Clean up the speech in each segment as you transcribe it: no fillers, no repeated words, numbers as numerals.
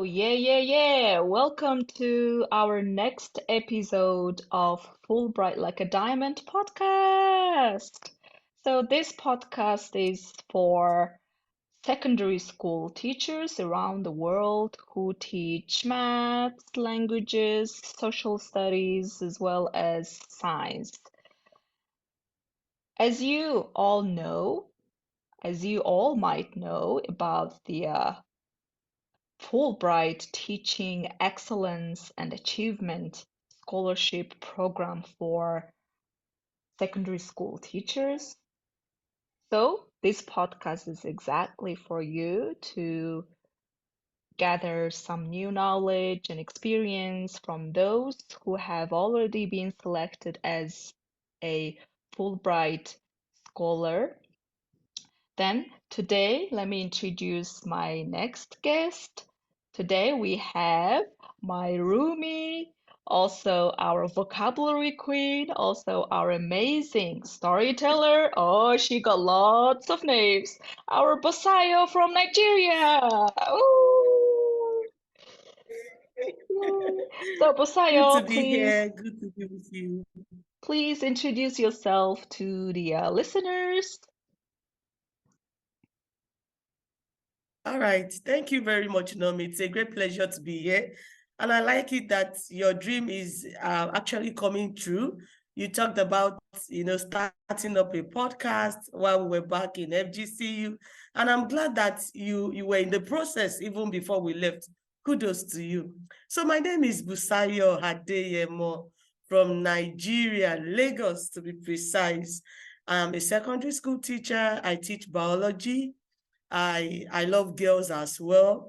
Yeah. Welcome to our next episode of Fulbright Like a Diamond podcast. So, this podcast is for secondary school teachers around the world who teach maths, languages, social studies, as well as science. As you all know, as you all might know about the Fulbright Teaching Excellence and Achievement Scholarship Program for secondary school teachers. So, this podcast is exactly for you to gather some new knowledge and experience from those who have already been selected as a Fulbright scholar. Then today, let me introduce my next guest. Today we have my roomie, also our vocabulary queen, also our amazing storyteller. Oh, she got lots of names. Our Busayo from Nigeria. Ooh, yay. So Good to Busayo, be please, here. Good to be with you. please introduce yourself to the listeners. All right. Thank you very much, Nomi. It's a great pleasure to be here. And I like it that your dream is actually coming true. You talked about, starting up a podcast while we were back in FGCU. And I'm glad that you were in the process even before we left. Kudos to you. So my name is Busayo Hadeyemo from Nigeria, Lagos to be precise. I'm a secondary school teacher. I teach biology. I love girls as well.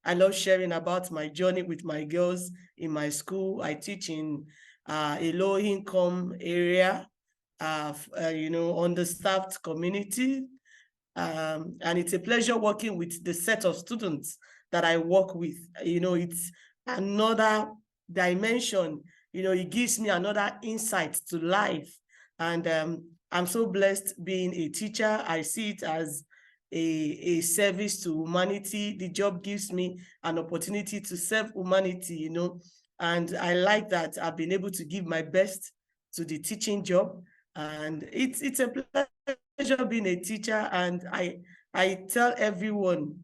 I love sharing about my journey with my girls in my school. I teach in a low-income area, understaffed community. And it's a pleasure working with the set of students that I work with. It's another dimension. It gives me another insight to life. And I'm so blessed being a teacher. I see it as a service to humanity. The job gives me an opportunity to serve humanity, and I like that I've been able to give my best to the teaching job. And it's a pleasure being a teacher. And I tell everyone,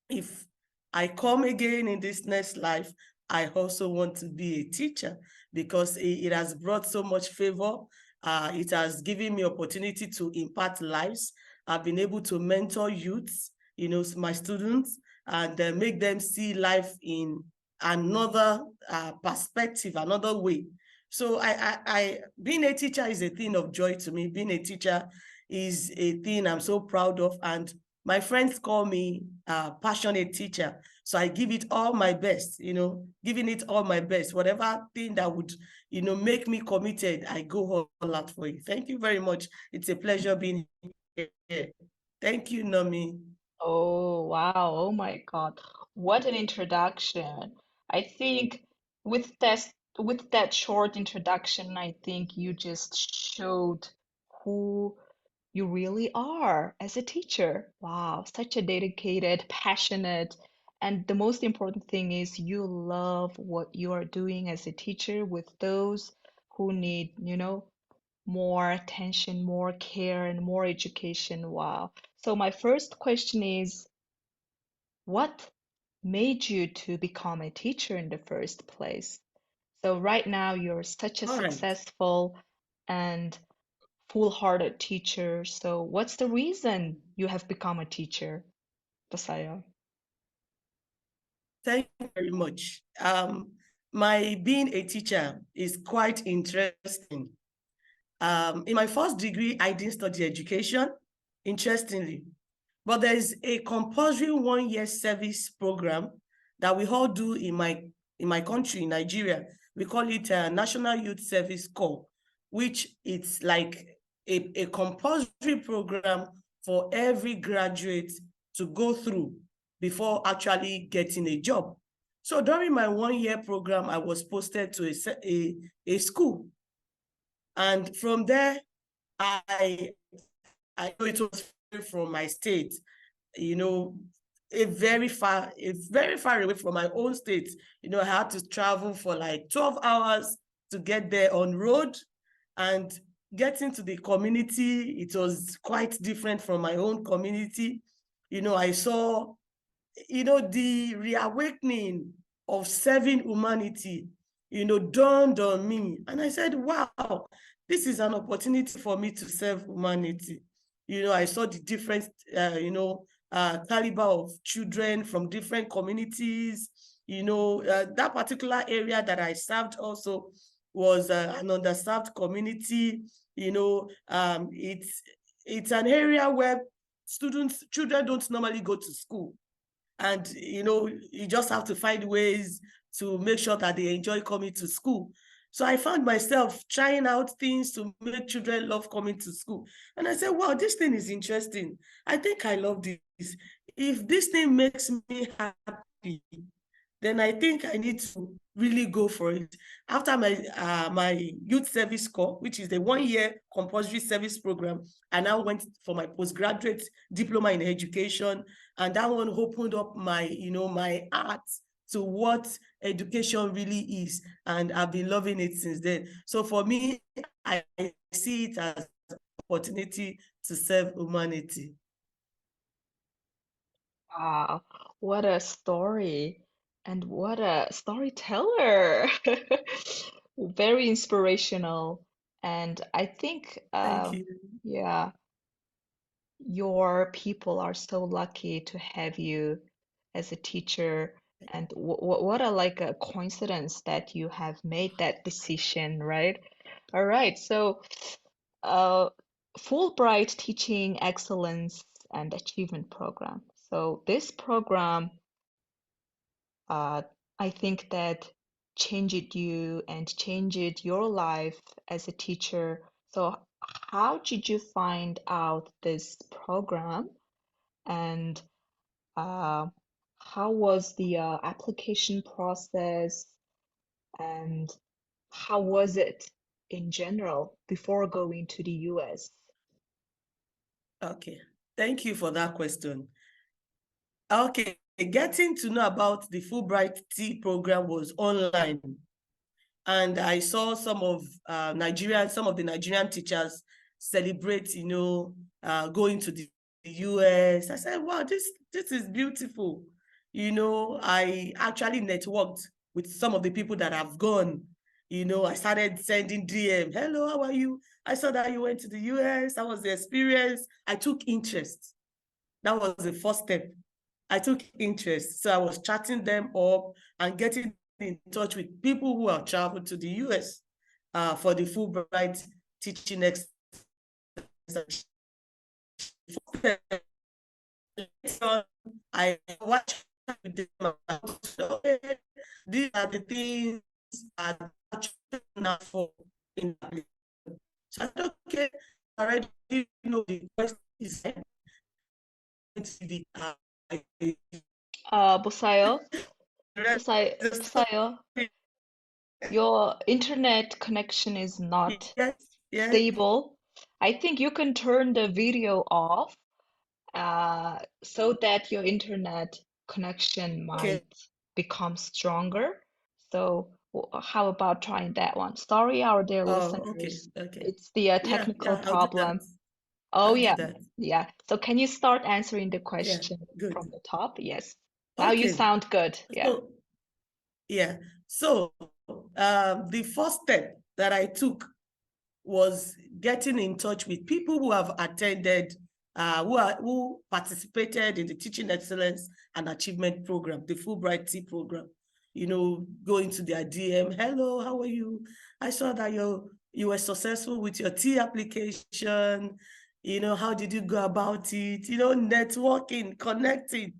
if I come again in this next life, I also want to be a teacher because it has brought so much favor. It has given me opportunity to impact lives. I've been able to mentor youths, my students, and make them see life in another perspective, another way. So being a teacher is a thing of joy to me. Being a teacher is a thing I'm so proud of. And my friends call me a passionate teacher. So I give it all my best, giving it all my best. Whatever thing that would, make me committed, I go all out for it. Thank you very much. It's a pleasure being here. Thank you, Nomi. Oh, wow. Oh my God. What an introduction. I think with that short introduction, I think you just showed who you really are as a teacher. Wow, such a dedicated, passionate, and the most important thing is you love what you are doing as a teacher with those who need, more attention, more care, and more education. Wow. So my first question is, what made you to become a teacher in the first place? So right now you're such a All right. successful and full-hearted teacher. So what's the reason you have become a teacher, Basayo? Thank you very much. My being a teacher is quite interesting. In my first degree, I didn't study education, interestingly, but there's a compulsory 1-year service program that we all do in my country, Nigeria. We call it a National Youth Service Corps, which it's like a compulsory program for every graduate to go through before actually getting a job. So during my 1-year program, I was posted to a school. And from there, I know it was from my state, you know, very far away from my own state. You know, I had to travel for like 12 hours to get there on road, and getting to the community, it was quite different from my own community. You know, I saw, you know, the reawakening of serving humanity, you know, dawned on me. And I said, wow, this is an opportunity for me to serve humanity. You know, I saw the different, caliber of children from different communities. You know, that particular area that I served also was an underserved community. You know, it's an area where children don't normally go to school. And, you know, you just have to find ways to make sure that they enjoy coming to school. So I found myself trying out things to make children love coming to school. And I said, wow, this thing is interesting. I think I love this. If this thing makes me happy, then I think I need to really go for it. After my youth service corps, which is the 1-year compulsory service program, I now went for my postgraduate diploma in education, and that one opened up my, you know, my heart to what education really is, and I've been loving it since then. So for me, I see it as an opportunity to serve humanity. Wow, what a story, and what a storyteller. Very inspirational. And I think, Thank you. yeah, your people are so lucky to have you as a teacher. And what a like a coincidence that you have made that decision, right? All right, so uh, Fulbright Teaching Excellence and Achievement Program. So this program, uh, I think that changed you and changed your life as a teacher. So how did you find out this program, and uh, how was the application process, and how was it in general before going to the US? Okay, thank you for that question. Okay, getting to know about the Fulbright T program was online, and I saw some of the Nigerian teachers celebrate, you know, going to the US. I said, wow, this is beautiful. You know, I actually networked with some of the people that have gone. You know, I started sending DM, hello, how are you? I saw that you went to the US. That was the experience. I took interest. That was the first step. I took interest. So I was chatting them up and getting in touch with people who have traveled to the US for the Fulbright teaching excellence. I watched with them about, these are the things that are for in the. So I said, okay, I already know the question is Busayo, Busayo, your internet connection is not yes, yes. stable. I think you can turn the video off, so that your internet connection Okay. might become stronger. So how about trying that one? Sorry, our dear Oh, okay, listeners. okay. It's the Yeah, technical yeah, I'll do that. problem. Oh I'll do yeah, that. yeah. So can you start answering the Yeah, question good. from the top? Yes. Now you Okay. sound good. Yeah. So, yeah. So, the first step that I took was getting in touch with people who have attended, who participated in the Teaching Excellence and Achievement Program, the Fulbright T program. You know, going to their DM, hello, how are you? I saw that you were successful with your T application. You know, how did you go about it? You know, networking, connecting.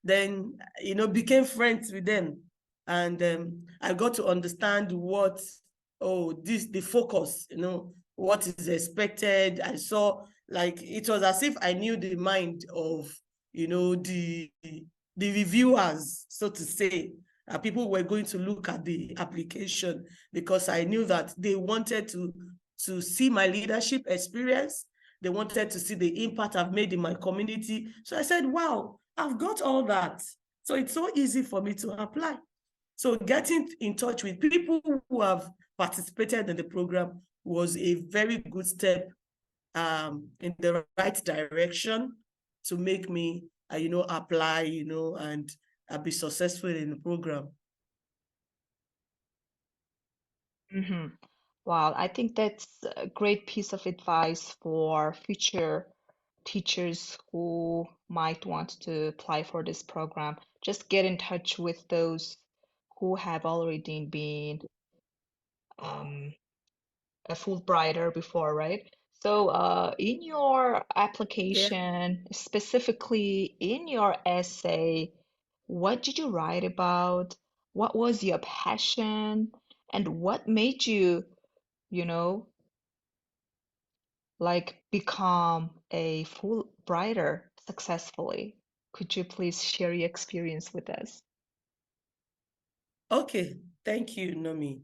Then, you know, became friends with them. And I got to understand what, the focus, you know, what is expected. I saw, like, it was as if I knew the mind of, you know, the reviewers, so to say. People were going to look at the application because I knew that they wanted to see my leadership experience. They wanted to see the impact I've made in my community. So I said, wow, I've got all that. So it's so easy for me to apply. So getting in touch with people who have participated in the program was a very good step in the right direction to make me, apply, and be successful in the program. Hmm. Wow, I think that's a great piece of advice for future teachers who might want to apply for this program. Just get in touch with those who have already been um, a Fulbrighter before, right? So, in your Yeah. application, specifically in your essay, what did you write about? What was your passion? And what made you, you know, like become a Fulbrighter successfully? Could you please share your experience with us? Okay. Thank you, Nomi.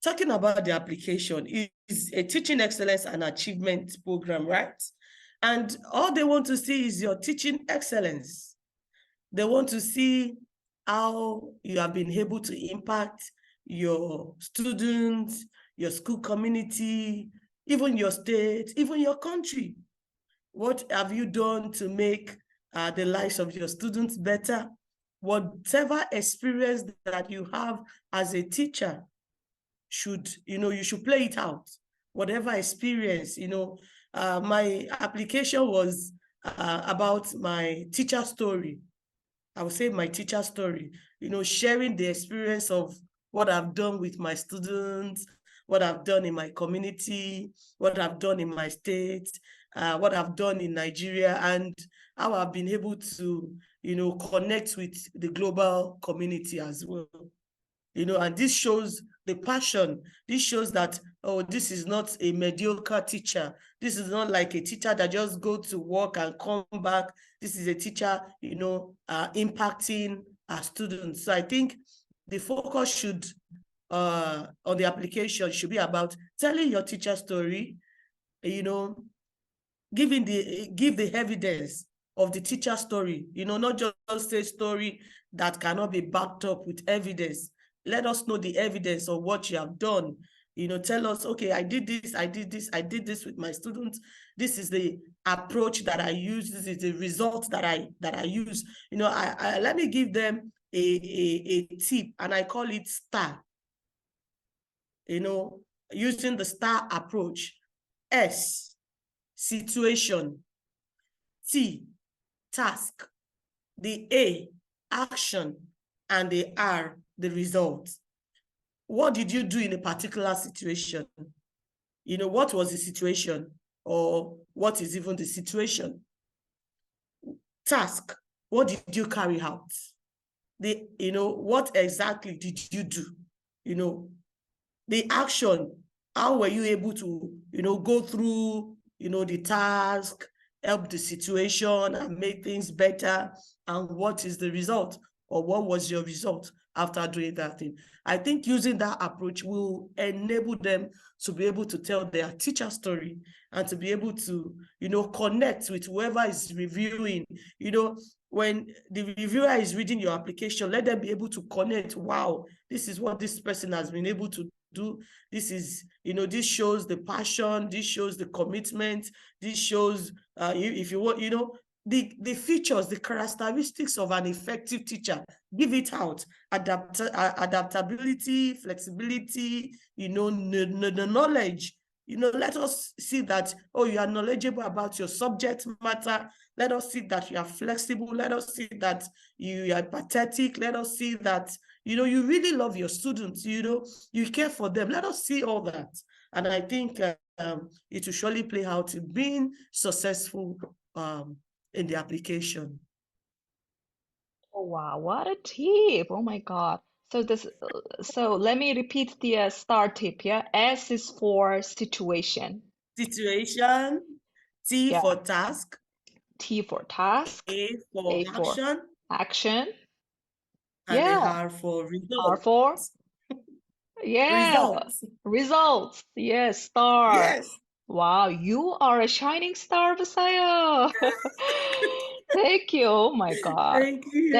Talking about the application is a teaching excellence and achievement program, right? And all they want to see is your teaching excellence. They want to see how you have been able to impact your students, your school community, even your state, even your country. What have you done to make the lives of your students better? Whatever experience that you have as a teacher, you should play it out. Whatever experience, my application was about my teacher story. I would say my teacher story, sharing the experience of what I've done with my students, what I've done in my community, what I've done in my state, what I've done in Nigeria, and how I've been able to, connect with the global community as well. And this shows the passion. This shows that, oh, this is not a mediocre teacher. This is not like a teacher that just go to work and come back. This is a teacher, impacting our students. So I think the focus should, on the application should be about telling your teacher story, you know, give the evidence of the teacher story, not just say story that cannot be backed up with evidence. Let us know the evidence of what you have done. Tell us, okay, I did this, I did this, I did this with my students. This is the approach that I use. This is the result that I use. Let me give them a tip, and I call it STAR. Using the STAR approach. S, situation. T, task. The A, action. And the R, the result. What did you do in a particular situation? What was the situation? Or what is even the situation? Task, what did you carry out? What exactly did you do? The action, how were you able to, go through, the task, help the situation and make things better? And what is the result, or what was your result after doing that thing? I think using that approach will enable them to be able to tell their teacher story and to be able to, connect with whoever is reviewing. When the reviewer is reading your application, let them be able to connect. Wow, this is what this person has been able to do. This shows the passion, this shows the commitment, this shows, if you want, the features, the characteristics of an effective teacher. Give it out. Adaptability, flexibility, the knowledge. Let us see that, oh, you are knowledgeable about your subject matter. Let us see that you are flexible. Let us see that you are empathetic. Let us see that, you really love your students. You care for them. Let us see all that. And I think it will surely play out in being successful in the application. Oh wow, what a tip! Oh my God. So let me repeat the STAR tip, yeah? S is for situation. Situation, T Yeah. for task, T for task, A for A for action, action. and the Yeah. R for R for, results. yeah, Results. results. Yes, star. Yes. Wow, you are a shining star, Busayo. Thank you. Oh my God. Thank you.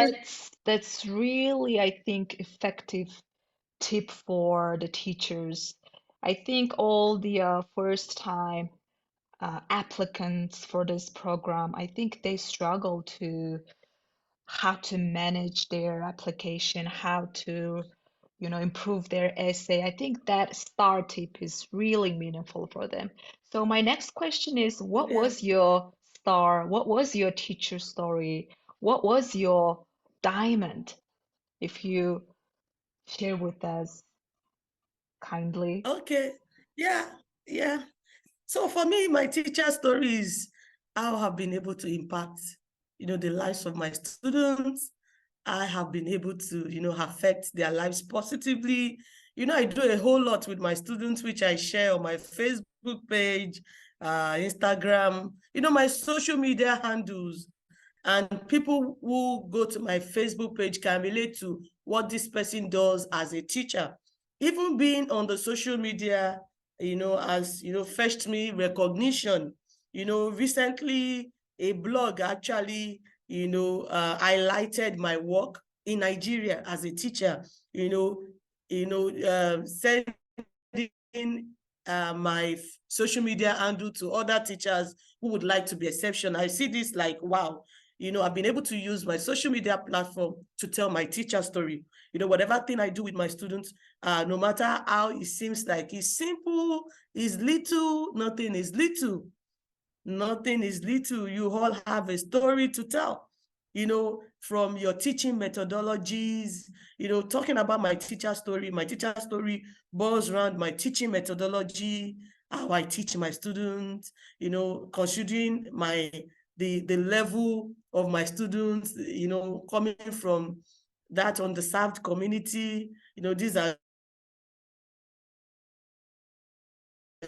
That's really, I think, effective tip for the teachers. I think all the first time applicants for this program, I think they struggle to how to manage their application, how to, improve their essay. I think that star tip is really meaningful for them. So my next question is, what Yeah. was your star? What was your teacher story? What was your diamond? If you share with us kindly. Okay. Yeah. Yeah. So for me, my teacher story is how I've been able to impact, the lives of my students. I have been able to, affect their lives positively. I do a whole lot with my students, which I share on my Facebook page, Instagram, my social media handles. And people who go to my Facebook page can relate to what this person does as a teacher. Even being on the social media, has, fetched me recognition. Recently a blog actually, highlighted my work in Nigeria as a teacher, sending my social media handle to other teachers who would like to be exceptional. I see this like, wow, I've been able to use my social media platform to tell my teacher story. Whatever thing I do with my students, no matter how it seems like it's simple, it's little, nothing is little. Nothing is little. You all have a story to tell, from your teaching methodologies, talking about my teacher story boils around my teaching methodology, how I teach my students, considering the level of my students, coming from that underserved community, these are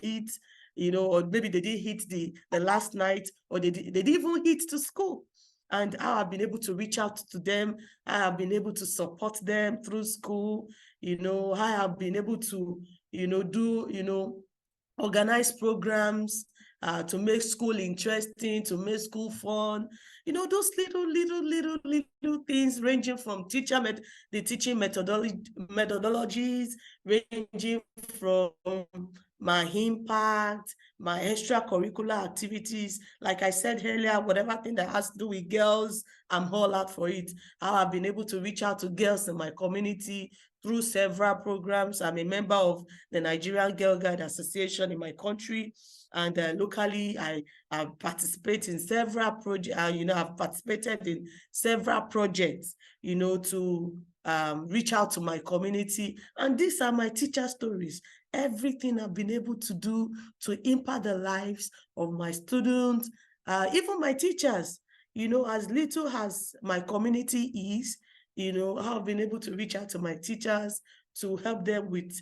hit, or maybe they didn't hit the last night, or they didn't even hit to school. And how I've been able to reach out to them, I have been able to support them through school, I have been able to, do, organize programs to make school interesting, to make school fun. Those little things ranging from the teaching methodologies, ranging from my impact, my extracurricular activities. Like I said earlier, whatever thing that has to do with girls, I'm all out for it. How I've been able to reach out to girls in my community through several programs. I'm a member of the Nigerian Girl Guide Association in my country. And locally, I participate in several projects, I've participated in several projects, to reach out to my community. And these are my teacher stories. Everything I've been able to do to impact the lives of my students, even my teachers, as little as my community is, I've been able to reach out to my teachers to help them with,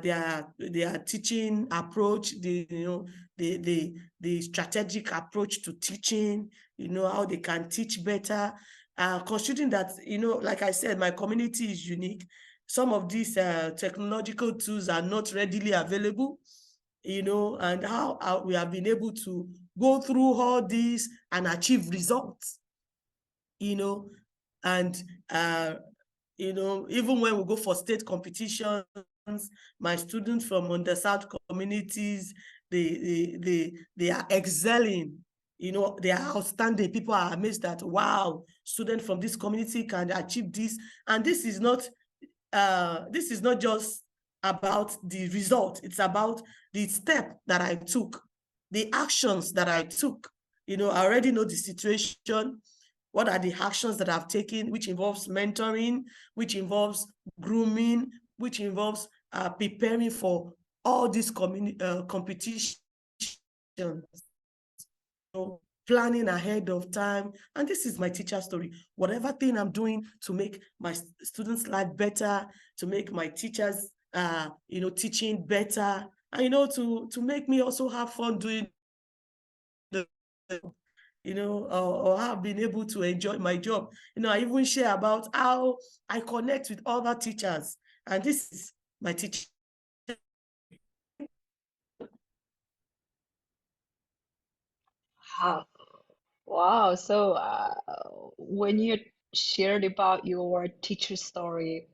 their teaching approach, the strategic approach to teaching, how they can teach better, considering that, like I said, my community is unique. Some of these technological tools are not readily available, and how we have been able to go through all these and achieve results, and even when we go for state competitions, my students from underserved communities, they are excelling, they are outstanding. People are amazed that, wow, students from this community can achieve this. And this is not just about the result, it's about the step that I took, the actions that I took. I already know the situation. What are the actions that I've taken, which involves mentoring, which involves grooming, which involves preparing for all these competitions, planning ahead of time. And this is my teacher story. Whatever thing I'm doing to make my students' life better, to make my teachers, teaching better, and, to make me also have fun doing the or have been able to enjoy my job. I even share about how I connect with other teachers. And this is my teacher. Wow. Wow. So, when you shared about your teacher story,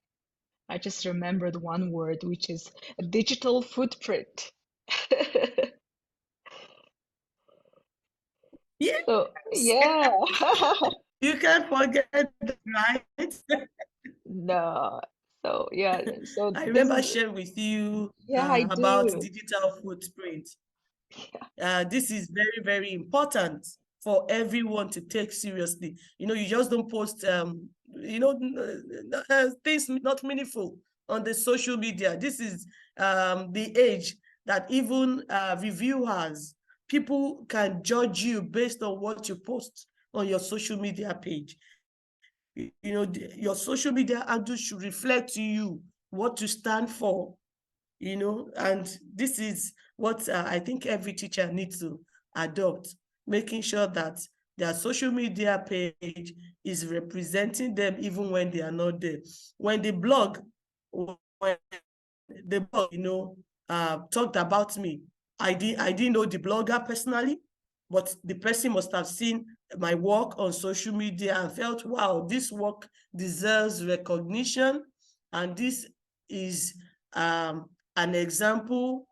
I just remembered one word, which is digital footprint. So, Yes, yeah. you can't forget that, right? No. So, yeah. So I this remember is, sharing with you yeah, I about do. digital footprint. Yeah. This is very, very important for everyone to take seriously. You just don't post, things not meaningful on the social media. This is the age that even reviewers, people can judge you based on what you post on your social media page. Your social media handle should reflect to you what to stand for, and this is what I think every teacher needs to adopt, making sure that their social media page is representing them even when they are not there. When the blog, when the blog, talked about me, I didn't know the blogger personally, but the person must have seen my work on social media and felt, wow, this work deserves recognition, and this is um, an example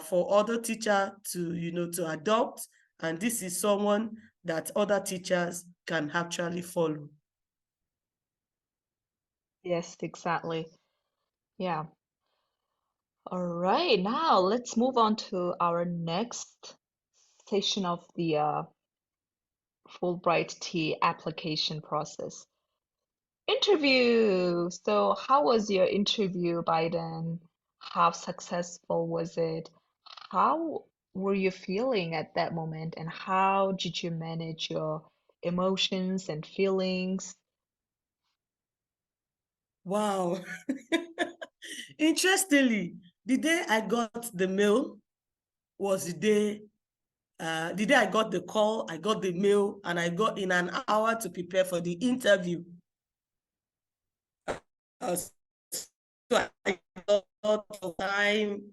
for other teachers to adopt, and this is someone that other teachers can actually follow. Yes, exactly. Yeah. All right. Now let's move on to our next session of the Fulbright T application process. Interview. So, how was your interview, Biden? How successful was it? How were you feeling at that moment, and how did you manage your emotions and feelings? Wow. Interestingly, the day I got the mail was the day I got the call, I got the mail, and I got in an hour to prepare for the interview. So I got a lot of time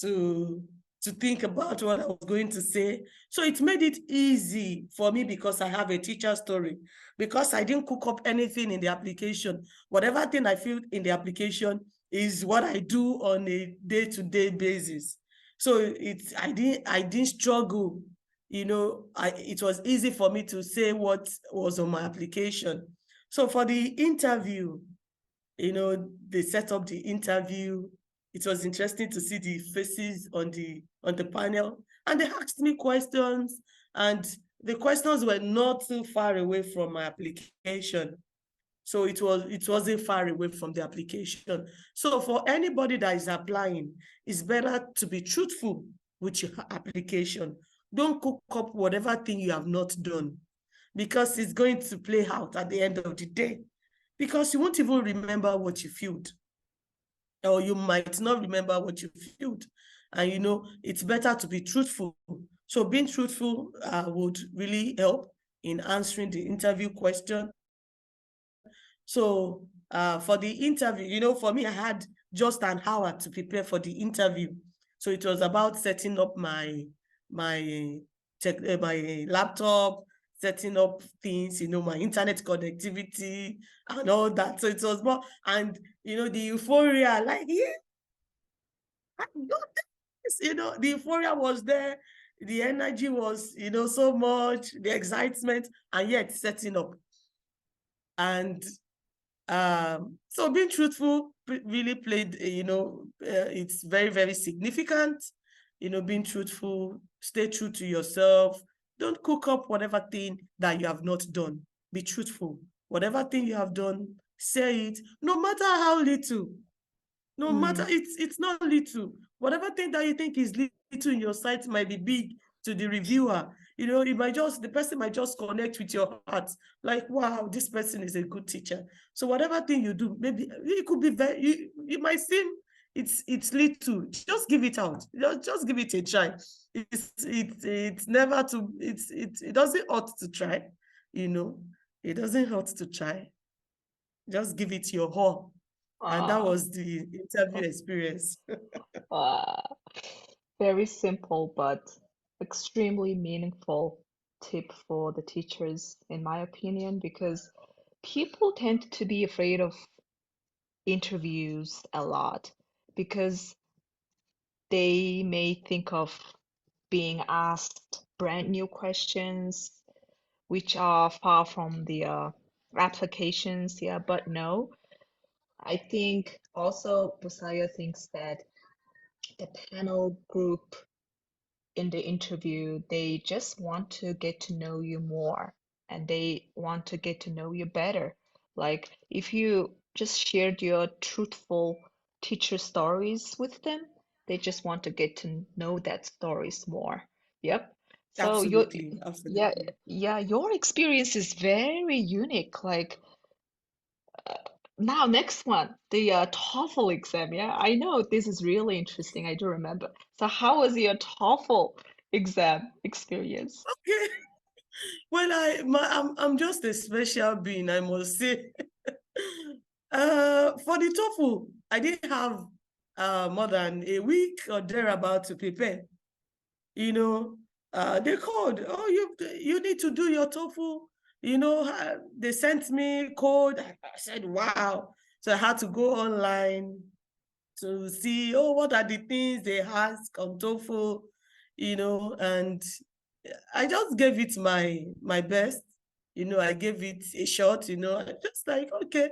to think about what I was going to say. So it made it easy for me because I have a teacher story. Because I didn't cook up anything in the application. Whatever thing I filled in the application is what I do on a day-to-day basis. So I didn't struggle. It was easy for me to say what was on my application. So for the interview, they set up the interview. It was interesting to see the faces on the panel, and they asked me questions, and the questions were not too far away from my application. So it wasn't far away from the application. So for anybody that is applying, it's better to be truthful with your application. Don't cook up whatever thing you have not done, because it's going to play out at the end of the day, because you won't even remember what you filled, or you might not remember what you filled. And it's better to be truthful. So being truthful would really help in answering the interview question. So for the interview, for me, I had just an hour to prepare for the interview. So it was about setting up my my laptop, setting up things, my internet connectivity and all that. So it was more, and the euphoria, like, yeah, I got this, the euphoria was there, the energy was, so much, the excitement, and yet setting up. And so being truthful really played, it's very, very significant. Being truthful, stay true to yourself. Don't cook up whatever thing that you have not done. Be truthful. Whatever thing you have done, say it, no matter how little. No matter, Mm, it's not little. Whatever thing that you think is little in your sight might be big to the reviewer. The person might just connect with your heart, like, wow, this person is a good teacher. So whatever thing you do, maybe it could be you might seem it's little. Just give it out. Just give it a try. It's never to it doesn't hurt to try, you know. It doesn't hurt to try. Just give it your all. And that ah, was the interview experience. ah. Very simple but extremely meaningful. tip for the teachers, in my opinion, because people tend to be afraid of interviews a lot because they may think of being asked brand new questions which are far from the applications. Yeah, but no, I think also Busayo thinks that the panel group in the interview, they just want to get to know you more and they want to get to know you better. Like if you just shared your truthful teacher stories with them, they just want to get to know that stories more. Yep. So your Absolutely, yeah, absolutely. yeah, your experience is very unique. Like now, next one, the TOEFL exam. Yeah, I know this is really interesting. I do remember. So, how was your TOEFL exam experience? Okay. Well, I'm just a special being, I must say. For the TOEFL, I didn't have more than a week or thereabout to prepare. You know, they called, oh, you need to do your TOEFL. They sent me code. I said, wow. So I had to go online to see, oh, what are the things they ask on TOEFL, and I just gave it my best. I gave it a shot, I just like, okay,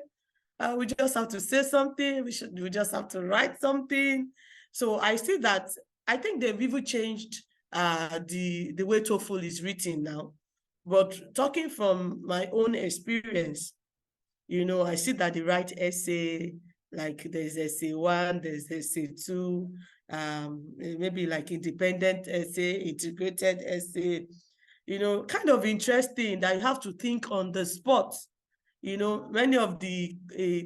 we just have to say something, we just have to write something. So I see that I think they've even changed the way TOEFL is written now. But talking from my own experience, I see that they write essay, like there's essay one, there's essay two, maybe like independent essay, integrated essay, kind of interesting that you have to think on the spot. Many of the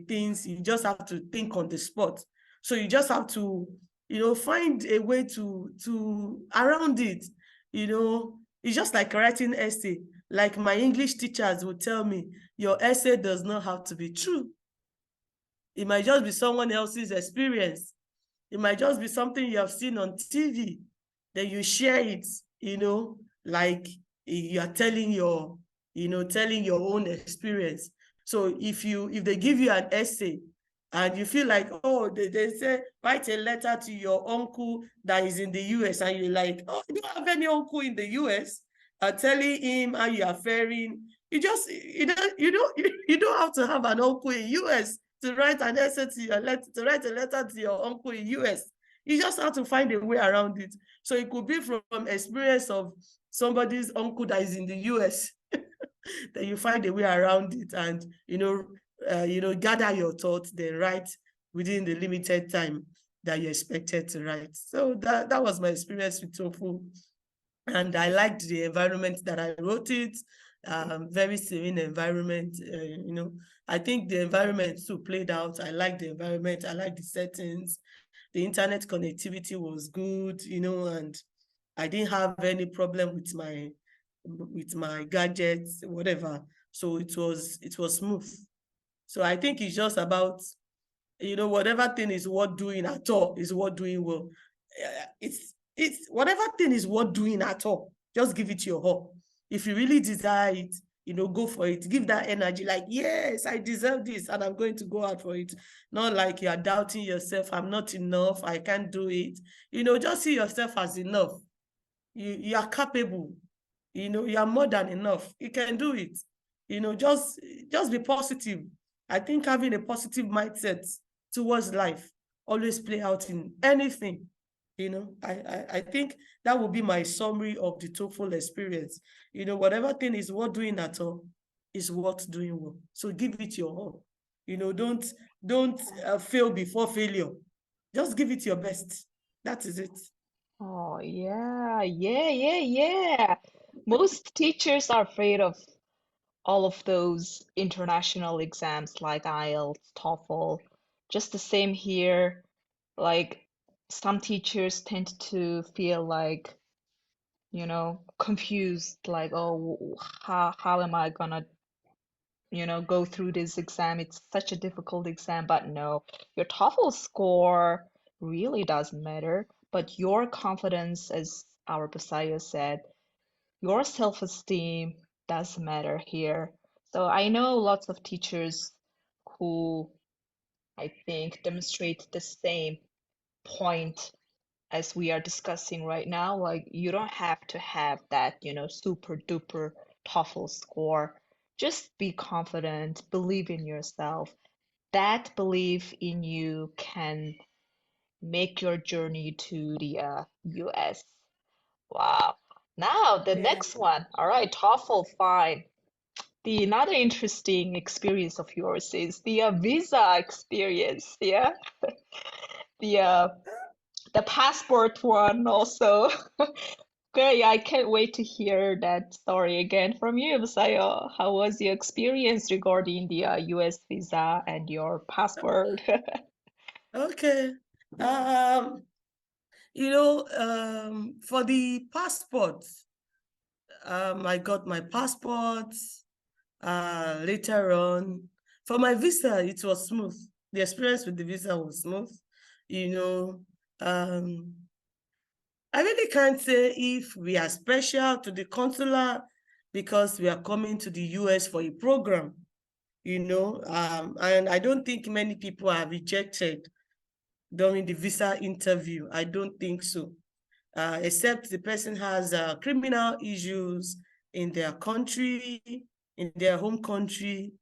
things you just have to think on the spot. So you just have to, find a way to around it. It's just like writing essay. Like my English teachers would tell me, your essay does not have to be true. It might just be someone else's experience. It might just be something you have seen on TV. Then you share it, like you are telling your own experience. So if they give you an essay and you feel like, oh, they say, write a letter to your uncle that is in the US, and you're like, oh, I don't have any uncle in the US, telling him how you are faring. You don't have to have an uncle in US to write an essay to write a letter to your uncle in US. You just have to find a way around it. So it could be from experience of somebody's uncle that is in the US. Then you find a way around it, and gather your thoughts, then write within the limited time that you expected to write. So that was my experience with TOEFL, and I liked the environment that I wrote it. Very serene environment. I think the environment too played out. I like the environment. I like the settings. The internet connectivity was good, and I didn't have any problem with my gadgets, whatever. So it was smooth. So I think it's just about, whatever thing is worth doing at all is worth doing well. It's whatever thing is worth doing at all, just give it your all. If you really desire it, go for it. Give that energy, like, yes, I deserve this and I'm going to go out for it. Not like you are doubting yourself, I'm not enough, I can't do it. Just see yourself as enough. You are capable. You are more than enough. You can do it. Just be positive. I think having a positive mindset towards life always play out in anything. I think that would be my summary of the TOEFL experience. Whatever thing is worth doing at all is worth doing well. So give it your all. Don't fail before failure. Just give it your best. That is it. Oh, yeah, yeah, yeah, yeah. Most teachers are afraid of all of those international exams like IELTS, TOEFL. Just the same here. Like some teachers tend to feel like, confused, like, oh, how am I gonna, go through this exam? It's such a difficult exam, but no, your TOEFL score really doesn't matter, but your confidence, as our Busayo said, your self-esteem does matter here. So I know lots of teachers who I think demonstrate the same point as we are discussing right now. Like you don't have to have that, super duper TOEFL score. Just be confident, believe in yourself. That belief in you can make your journey to the US. Wow. Now the Yeah. next one. All right, TOEFL, fine. The another interesting experience of yours is the visa experience. Yeah, the uh, the passport one also. Great. I can't wait to hear that story again from you, Busayo. How was your experience regarding the US visa and your passport? Okay. For the passport, I got my passport later on. For my visa, it was smooth. The experience with the visa was smooth. You know, um, I really can't say if we are special to the consular because we are coming to the US for a program, and I don't think many people are rejected during the visa interview. I don't think so, except the person has criminal issues in their country, in their home country.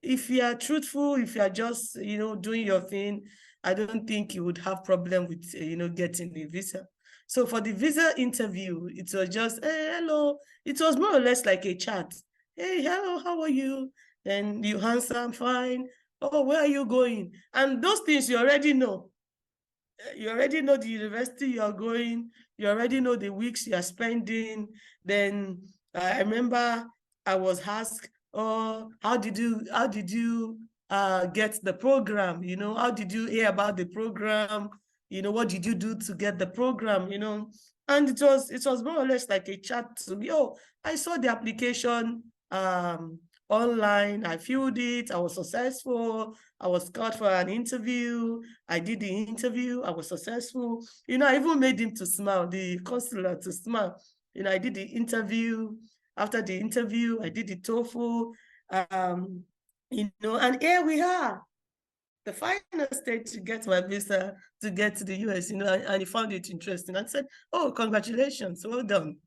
If you are truthful, if you are just, doing your thing, I don't think you would have problem with, getting a visa. So for the visa interview, it was just, hey, hello. It was more or less like a chat. Hey, hello, how are you? Then you answer, I'm fine. Oh, where are you going? And those things you already know. You already know the university you are going. You already know the weeks you are spending. Then I remember I was asked, "Oh, how did you get the program? How did you hear about the program? What did you do to get the program? And it was more or less like a chat to me. Oh, I saw the application online. I filled it. I was successful. I was called for an interview. I did the interview. I was successful. I even made him to smile, the consular to smile. I did the interview. After the interview, I did the TOEFL. And here we are, the final stage to get my visa to get to the US, and he found it interesting. I said, oh, congratulations, well done,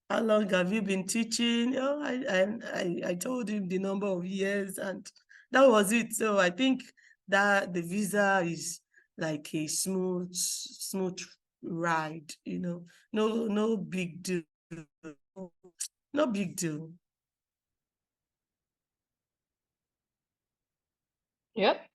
how long have you been teaching? I told him the number of years, and that was it. So I think that the visa is like a smooth ride, no big deal. No big deal. Yep.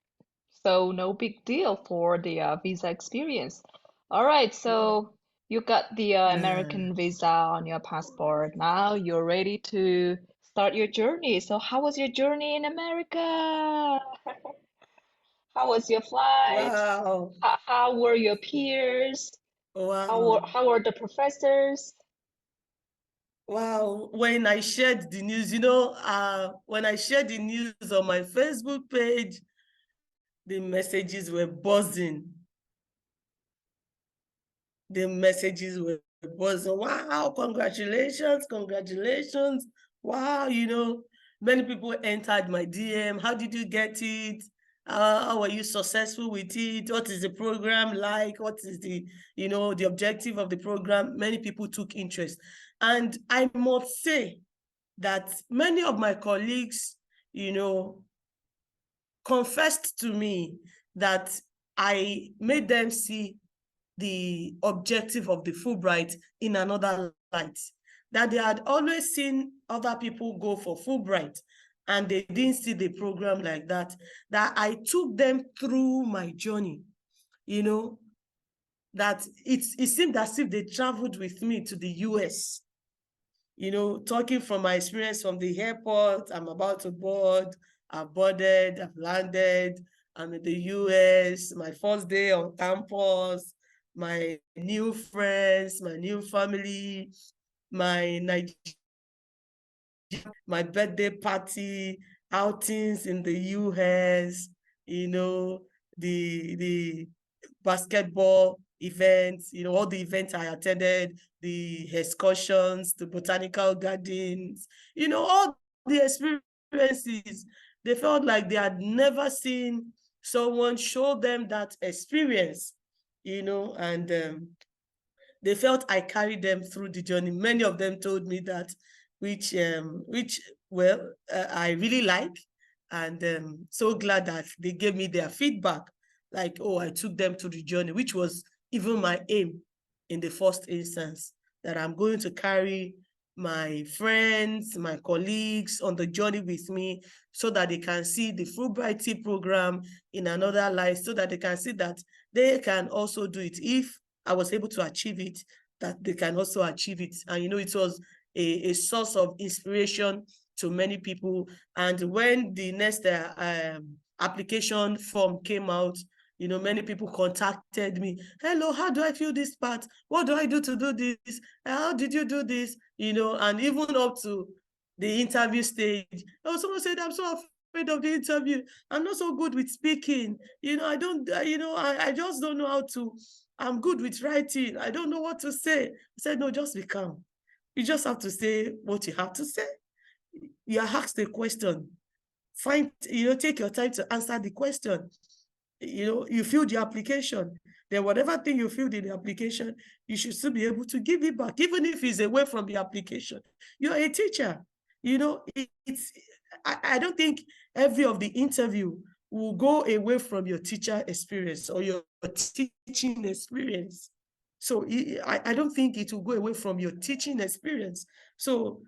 So no big deal for the visa experience. All right, so you got the Yeah. American visa on your passport. Now you're ready to start your journey. So how was your journey in America? How was your flight? Wow. How were your peers? Wow. How were the professors? Wow. When I shared the news, when I shared the news on my Facebook page, the messages were buzzing. The messages were buzzing. Wow, congratulations, congratulations. Wow, many people entered my DM. How did you get it? How are you successful with it? What is the program like? What is the objective of the program? Many people took interest. And I must say that many of my colleagues, confessed to me that I made them see the objective of the Fulbright in another light, that they had always seen other people go for Fulbright and they didn't see the program like that, that I took them through my journey, that it seemed as if they traveled with me to the US, talking from my experience from the airport. I'm about to board, I've boarded, I've landed, I'm in the US, my first day on campus, my new friends, my new family, my my birthday party, outings in the US, the basketball events, all the events I attended, the excursions, the botanical gardens, all the experiences. They felt like they had never seen someone show them that experience, and they felt I carried them through the journey. Many of them told me that, which well, I really like, and so glad that they gave me their feedback. Like, oh, I took them to the journey, which was even my aim in the first instance, that I'm going to carry my friends, my colleagues on the journey with me, so that they can see the Fulbright program in another light, so that they can see that they can also do it. If I was able to achieve it, that they can also achieve it. And it was a source of inspiration to many people. And when the next application form came out, many people contacted me. Hello, how do I fill this part? What do I do to do this? How did you do this? And even up to the interview stage. Oh, someone said, I'm so afraid of the interview. I'm not so good with speaking. I don't, I just don't know how to. I'm good with writing. I don't know what to say. I said, no, just be calm. You just have to say what you have to say. You are asked a question. Take your time to answer the question. You filled the application. Then whatever thing you filled in the application, you should still be able to give it back, even if it's away from the application. You're a teacher. I don't think every of the interview will go away from your teacher experience or your teaching experience. So I don't think it will go away from your teaching experience. So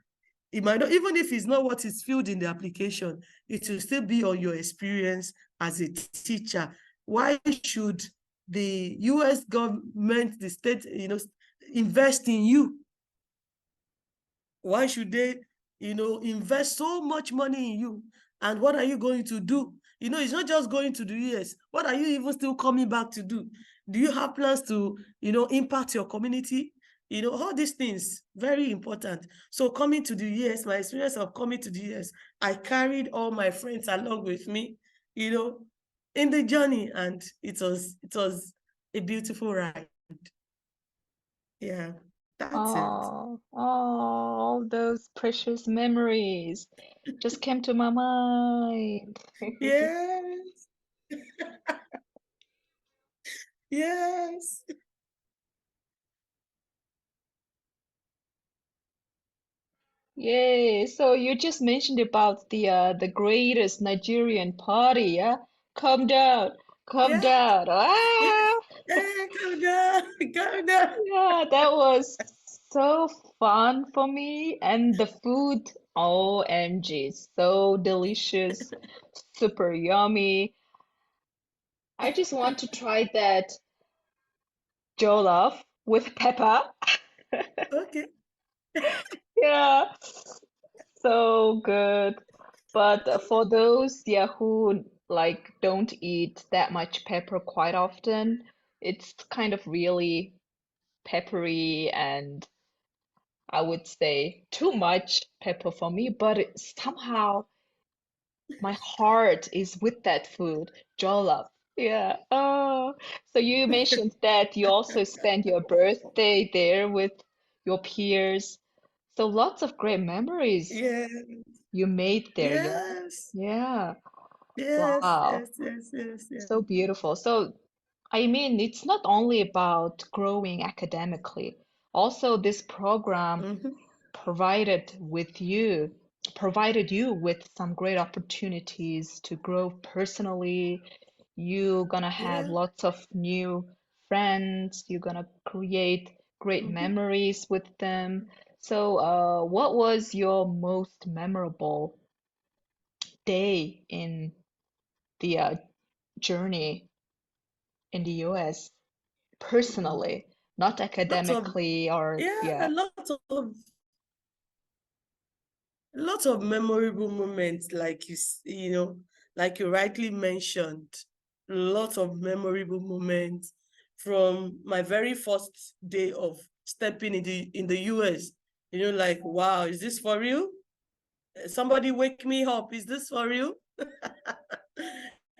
it might not, even if it's not what is filled in the application, it will still be on your experience as a teacher. Why should the US government, the state, invest in you? Why should they, invest so much money in you? And what are you going to do? It's not just going to the US. What are you even still coming back to do? Do you have plans to, impact your community? All these things, very important. So coming to the US, my experience of coming to the US, I carried all my friends along with me, in the journey, and it was a beautiful ride. Yeah, that's it. Oh, all those precious memories just came to my mind. Yes, yes. Yay. So you just mentioned about the greatest Nigerian party, yeah? Calm down. Calm Yeah, down. yeah, Ah! yeah, calm down, calm down. Yeah, that was so fun for me. And the food, OMG, so delicious, super yummy. I just want to try that jollof with pepper. Okay. Yeah, so good. But for those, yeah, who like don't eat that much pepper quite often, it's kind of really peppery and I would say too much pepper for me, but somehow my heart is with that food, jollof. Yeah. Oh, so you mentioned that you also spent your birthday there with your peers. So lots of great memories Yeah, you made there, yeah? yes, Yeah. yes, Wow. yes, yes, yes, yeah. So beautiful. So, I mean, it's not only about growing academically. Also, this program Mhm, provided with you provided you with some great opportunities to grow personally. You're gonna have yeah. lots of new friends. You're gonna create great Mhm. memories with them. So, what was your most memorable day in the journey in the US personally, not Lot of, academically or yeah, yeah. a lot of memorable moments, like like you rightly mentioned, a lot of memorable moments from my very first day of stepping in the US. Like, wow, is this for real? Somebody wake me up. Is this for real?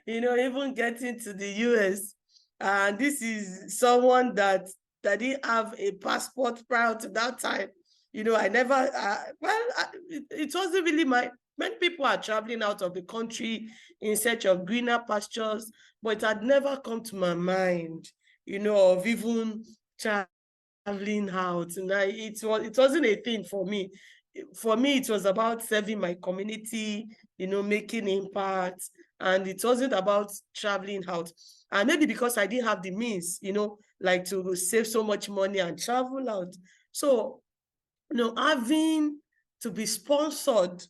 Even getting to the US. And this is someone that didn't have a passport prior to that time. I never, it wasn't really many people are traveling out of the country in search of greener pastures, but it had never come to my mind, of even traveling out. And it wasn't a thing for me. For me, it was about serving my community, making impact. And it wasn't about traveling out. And maybe because I didn't have the means, like to save so much money and travel out. So, having to be sponsored,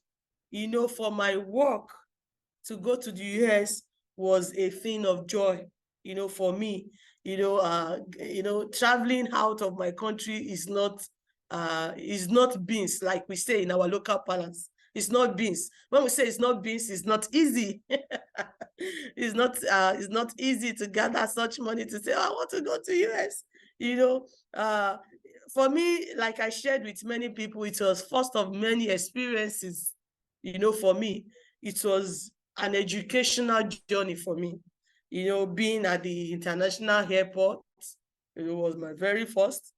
for my work to go to the US was a thing of joy, for me. Traveling out of my country is not beans, like we say in our local parlance. It's not beans. When we say it's not beans, it's not easy. It's not easy to gather such money to say, oh, I want to go to US. For me, like I shared with many people, it was first of many experiences. For me, it was an educational journey for me. Being at the international airport, it was my very first.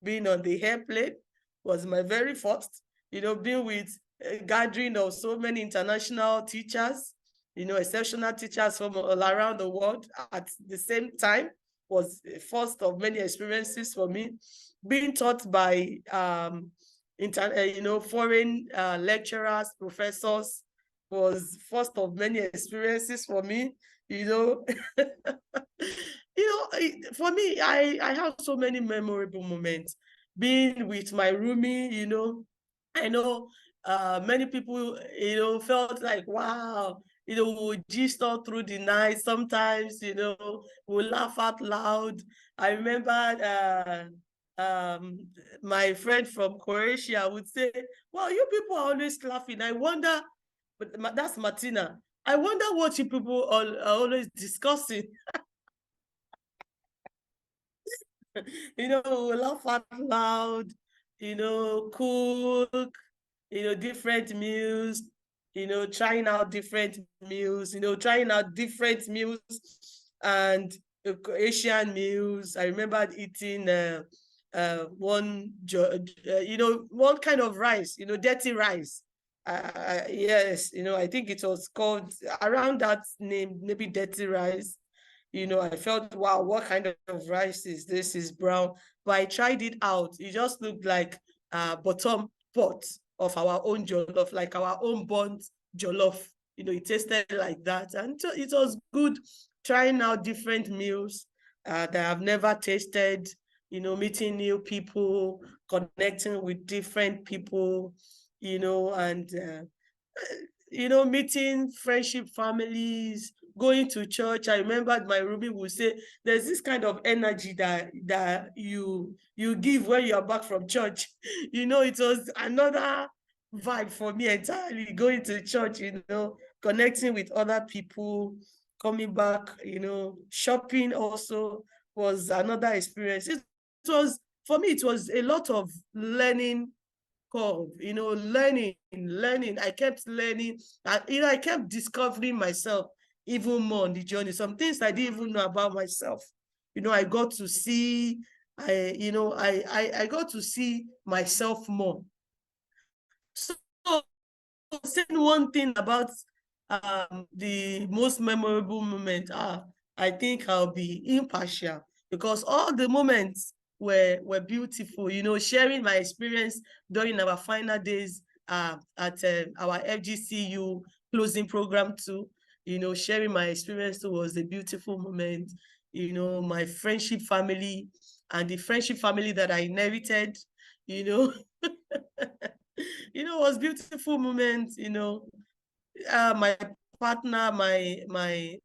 Being on the airplane was my very first. Being with a gathering of so many international teachers, exceptional teachers from all around the world at the same time was the first of many experiences for me. Being taught by foreign lecturers, professors was first of many experiences for me. For me, I have so many memorable moments. Being with my roomie, I know many people, felt like, wow, we'll gist all through the night. Sometimes, we'll laugh out loud. I remember my friend from Croatia would say, well, you people are always laughing. I wonder, but that's Martina. I wonder what you people are always discussing. We laugh out loud, cook, different meals, trying out different meals, and Asian meals. I remember eating one kind of rice, dirty rice. Yes, I think it was called around that name, maybe dirty rice. I felt, wow, what kind of rice is this? Is brown. But I tried it out. It just looked like bottom pot of our own jollof, like our own burnt jollof. It tasted like that. And it was good trying out different meals that I've never tasted, meeting new people, connecting with different people, and meeting friendship families, going to church. I remember my Ruby would say, there's this kind of energy that you give when you are back from church. It was another vibe for me entirely, going to church, connecting with other people, coming back, shopping also was another experience. It was, for me, it was a lot of learning curve, learning. I kept learning, and I kept discovering myself even more on the journey. Some things I didn't even know about myself. I got to see, I got to see myself more. So saying one thing about the most memorable moment, I think I'll be impartial, because all the moments were beautiful. Sharing my experience during our final days at our FGCU closing program too. Sharing my experience was a beautiful moment. My friendship family and the friendship family that I inherited, was beautiful moments. My partner, my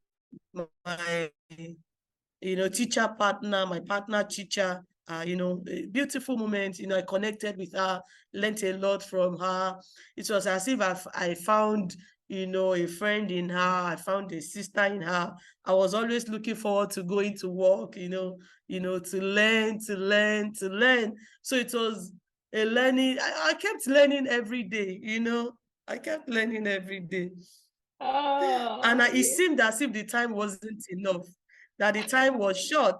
teacher partner, my partner teacher, a beautiful moment. I connected with her, learned a lot from her. It was as if I found, a friend in her. I found a sister in her. I was always looking forward to going to work, to learn. So it was a learning. I kept learning every day, I kept learning every day. Oh, And it yeah. seemed as if the time wasn't enough. that the time was short.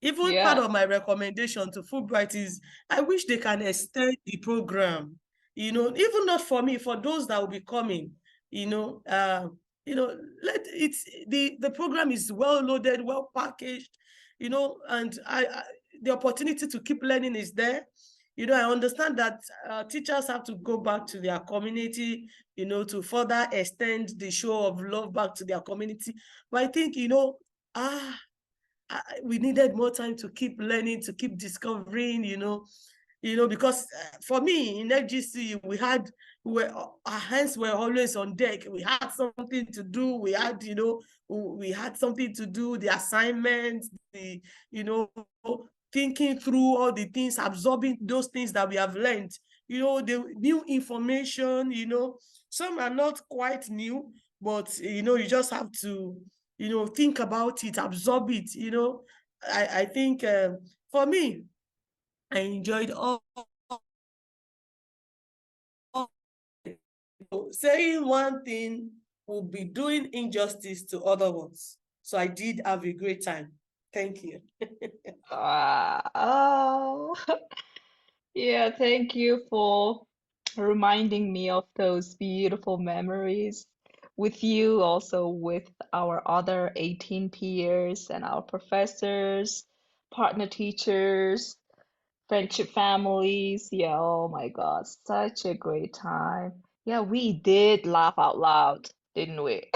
Even part Yeah. of my recommendation to Fulbright is I wish they can extend the program, even not for me, for those that will be coming, you know, uh, let it's the program is well loaded, well packaged, and the opportunity to keep learning is there. I understand that teachers have to go back to their community, to further extend the show of love back to their community. But I think, we needed more time to keep learning, to keep discovering, because for me in FGC, our hands were always on deck. We had something to do. We had something to do, the assignments, thinking through all the things, absorbing those things that we have learned, the new information, some are not quite new, but, you just have to, think about it, absorb it, I think for me, I enjoyed all saying one thing will be doing injustice to other ones. So I did have a great time. Thank you. Oh, yeah, thank you for reminding me of those beautiful memories with you, also with our other 18 peers and our professors, partner teachers, friendship families. Yeah, oh my God, such a great time. Yeah, we did laugh out loud, didn't we?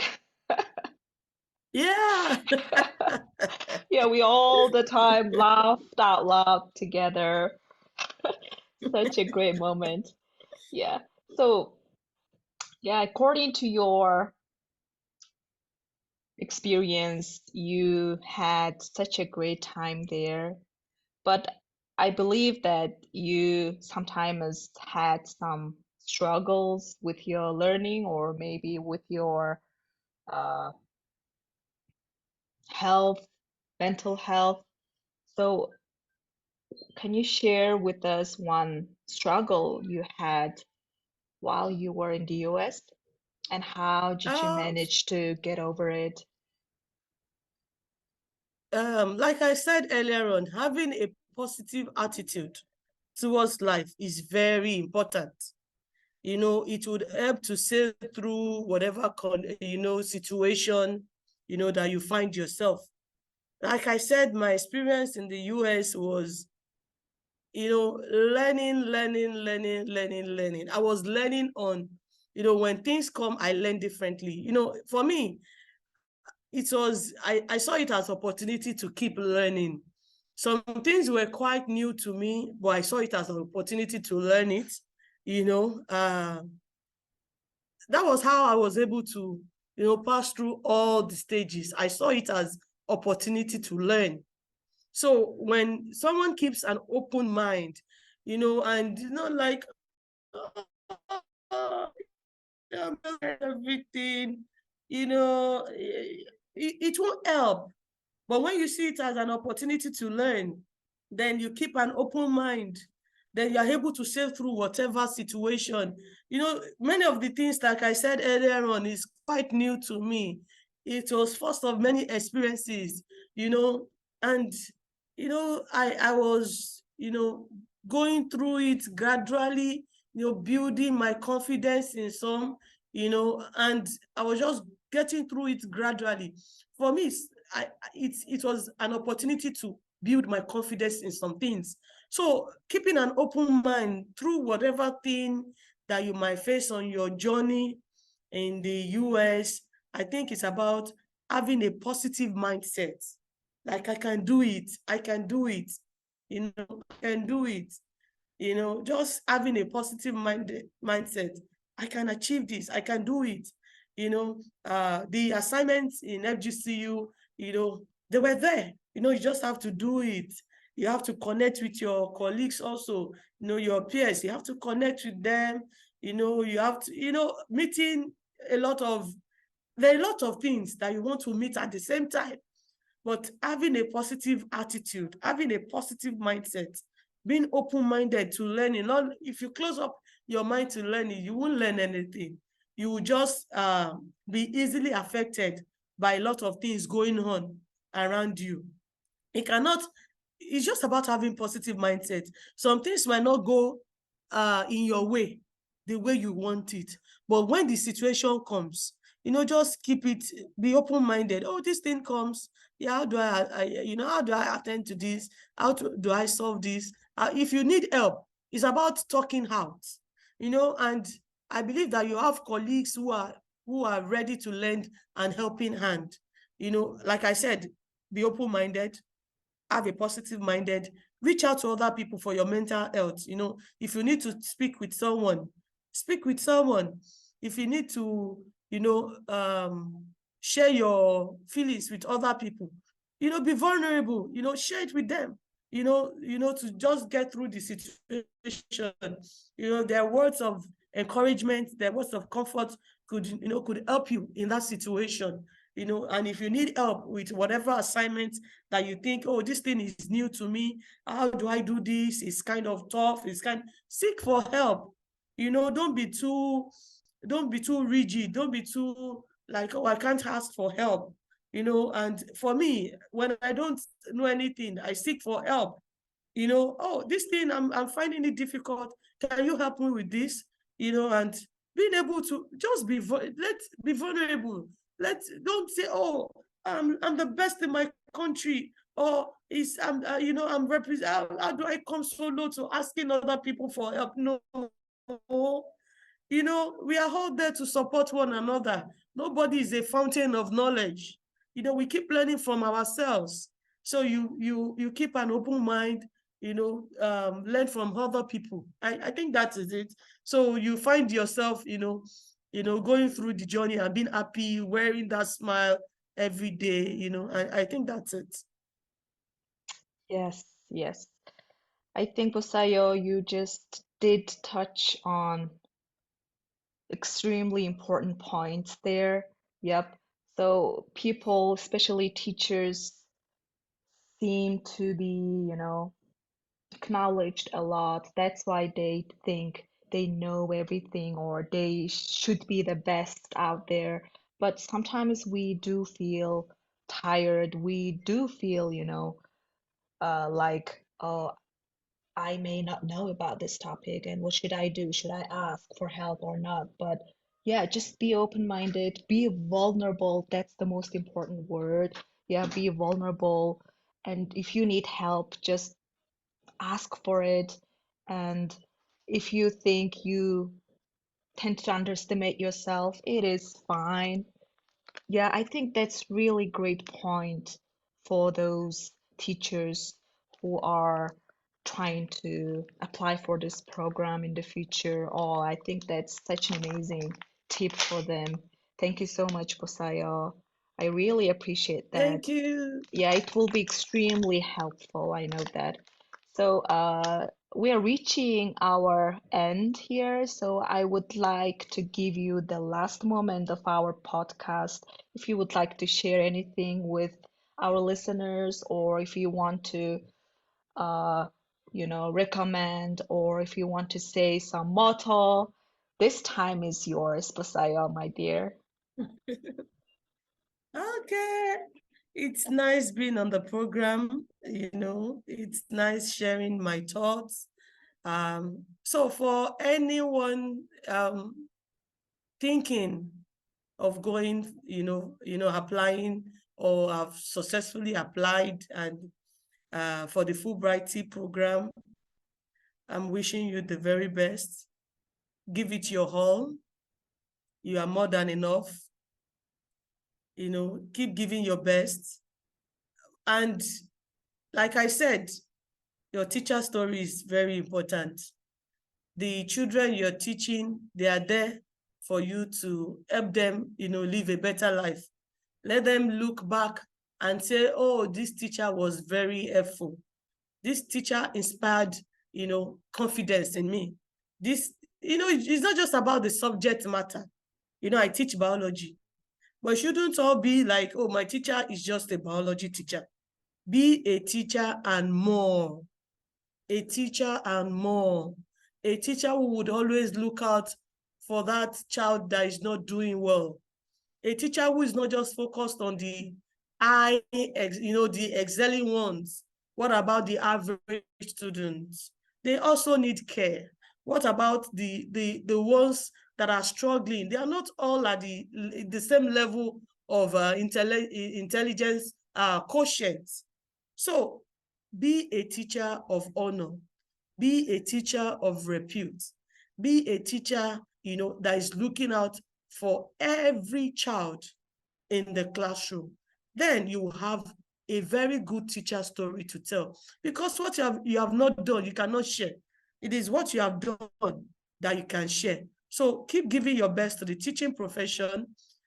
Yeah. Yeah, we all the time laughed out loud together. Such a great moment. Yeah. So, yeah, according to your experience, you had such a great time there. But I believe that you sometimes had some struggles with your learning or maybe with your uh, health, mental health. So, can you share with us one struggle you had while you were in the US? And how did you uh, manage to get over it? like I said earlier on, having a positive attitude towards life is very important. It would help to sail through whatever situation that you find yourself. Like I said, my experience in the US was, learning. I was learning on, when things come, I learn differently. For me, I saw it as opportunity to keep learning. Some things were quite new to me, but I saw it as an opportunity to learn it. That was how I was able to, pass through all the stages. I saw it as opportunity to learn. So when someone keeps an open mind, and like, oh, everything, it won't help. But when you see it as an opportunity to learn, then you keep an open mind. Then you're able to sail through whatever situation. Many of the things, like I said earlier on, is quite new to me. It was first of many experiences, and, I was, going through it gradually, building my confidence in some, and I was just getting through it gradually. For me, it was an opportunity to build my confidence in some things. So keeping an open mind through whatever thing that you might face on your journey in the US, I think it's about having a positive mindset. Like, I can do it. I can do it. I can do it. Just having a positive mindset. I can achieve this. I can do it. The assignments in FGCU, they were there. You just have to do it. You have to connect with your colleagues also, your peers. You have to connect with them. You have to, meeting a lot of, there are a lot of things that you want to meet at the same time. But having a positive attitude, having a positive mindset, being open-minded to learning. Not, if you close up your mind to learning, you won't learn anything. You will just be easily affected by a lot of things going on around you. It cannot, it's just about having positive mindset. Some things might not go in your way, the way you want it. But when the situation comes, just keep it, be open-minded. Oh, this thing comes. Yeah, how do how do I attend to this? Do I solve this? If you need help, it's about talking out, and I believe that you have colleagues who are ready to lend an helping hand. Like I said, be open-minded, have a positive minded, reach out to other people for your mental health. If you need to speak with someone, speak with someone. If you need to, share your feelings with other people, be vulnerable, share it with them, to just get through the situation. Their words of encouragement, their words of comfort could help you in that situation. And if you need help with whatever assignment that you think, oh, this thing is new to me, how do I do this? It's kind of tough. Seek for help. Don't be too rigid. Don't be too like, oh, I can't ask for help. And for me, when I don't know anything, I seek for help. Oh, this thing, I'm finding it difficult. Can you help me with this? And being able to just let's be vulnerable. Don't say, oh, I'm the best in my country, or I'm represent. How do I come so low to asking other people for help? No. We are all there to support one another. Nobody is a fountain of knowledge. We keep learning from ourselves. So you keep an open mind, learn from other people. I think that is it. So you find yourself, going through the journey and being happy, wearing that smile every day, I think that's it. Yes, yes. I think, Busayo, you just did touch on extremely important points there. Yep. So people, especially teachers, seem to be, acknowledged a lot. That's why they think they know everything or they should be the best out there. But sometimes we do feel tired. We do feel, like, oh, I may not know about this topic and what should I do? Should I ask for help or not? But yeah, just be open-minded, be vulnerable. That's the most important word. Yeah, be vulnerable. And if you need help, just ask for it. And if you think you tend to underestimate yourself, it is fine. Yeah, I think that's really great point for those teachers who are trying to apply for this program in the future. Oh, I think that's such an amazing tip for them. Thank you so much, Busayo. I really appreciate Thank that. you. Yeah, it will be extremely helpful. I know that. So, we are reaching our end here. So, I would like to give you the last moment of our podcast. If you would like to share anything with our listeners, or if you want to, uh, recommend, or if you want to say some motto, this time is yours, Busayo, my dear. Okay. It's nice being on the program, it's nice sharing my thoughts. So for anyone thinking of going, applying or have successfully applied and for the Fulbright program, I'm wishing you the very best. Give it your all. You are more than enough. Keep giving your best. And like I said, your teacher story is very important. The children you're teaching, they are there for you to help them, live a better life. Let them look back and say, oh, this teacher was very helpful. This teacher inspired, confidence in me. It's not just about the subject matter. I teach biology, but it shouldn't all be like, oh, my teacher is just a biology teacher. Be a teacher and more. A teacher and more. A teacher who would always look out for that child that is not doing well. a teacher who is not just focused on the the excelling ones. What about the average students? They also need care. What about the ones that are struggling? They are not all at the same level of intelligence quotient. So be a teacher of honor, be a teacher of repute, be a teacher, that is looking out for every child in the classroom. Then you will have a very good teacher story to tell, because what you have not done, you cannot share. It is what you have done that you can share. So keep giving your best to the teaching profession.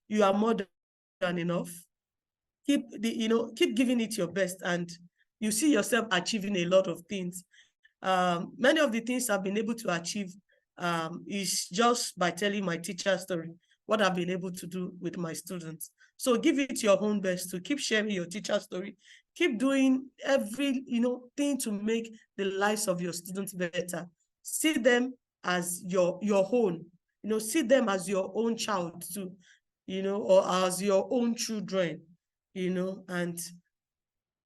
You are more than enough. Keep giving it your best, and you see yourself achieving a lot of things. Many of the things I've been able to achieve is just by telling my teacher story, what I've been able to do with my students. So give it your own best to keep sharing your teacher story. Keep doing every thing to make the lives of your students better. See them as your own. See them as your own child too, or as your own children, and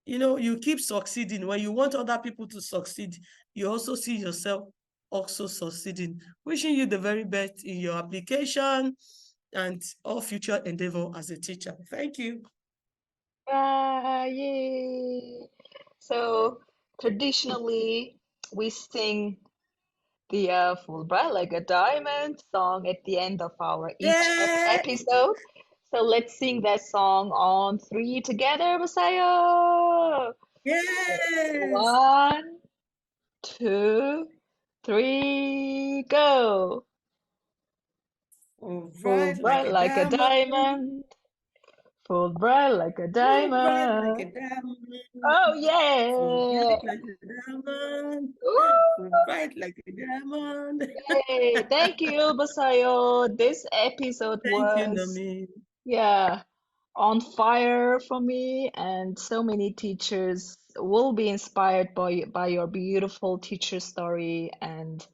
you keep succeeding. When you want other people to succeed, you also see yourself also succeeding. Wishing you the very best in your application and all future endeavor as a teacher. Thank you. Yay! So traditionally, we sing the Fulbright like a diamond song at the end of our each Yeah. episode. So let's sing that song on three together, Busayo. Yes. One, two, three, go. Oh, bright like Fulbright a like a diamond. diamond. Fulbright like a Oh, bright like a diamond. diamond. Oh So yeah! bright like a diamond. So Woo! bright like a diamond. Yay! Thank you, Basayo. This episode Thank you, was, Nami. yeah, on fire for me, and so many teachers will be inspired by your beautiful teacher story. And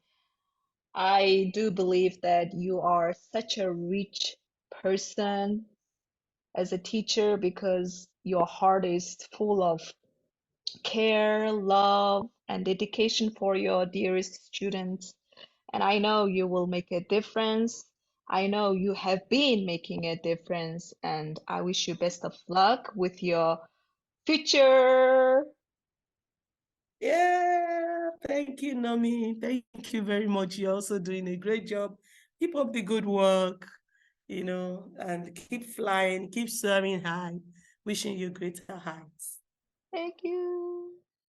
I do believe that you are such a rich person as a teacher because your heart is full of care, love, and dedication for your dearest students. And I know you will make a difference. I know you have been making a difference, and I wish you best of luck with your future. Yeah, thank you, Nami. Thank you very much. You're also doing a great job. Keep up the good work, and keep flying, keep soaring high. Wishing you greater heights. Thank you.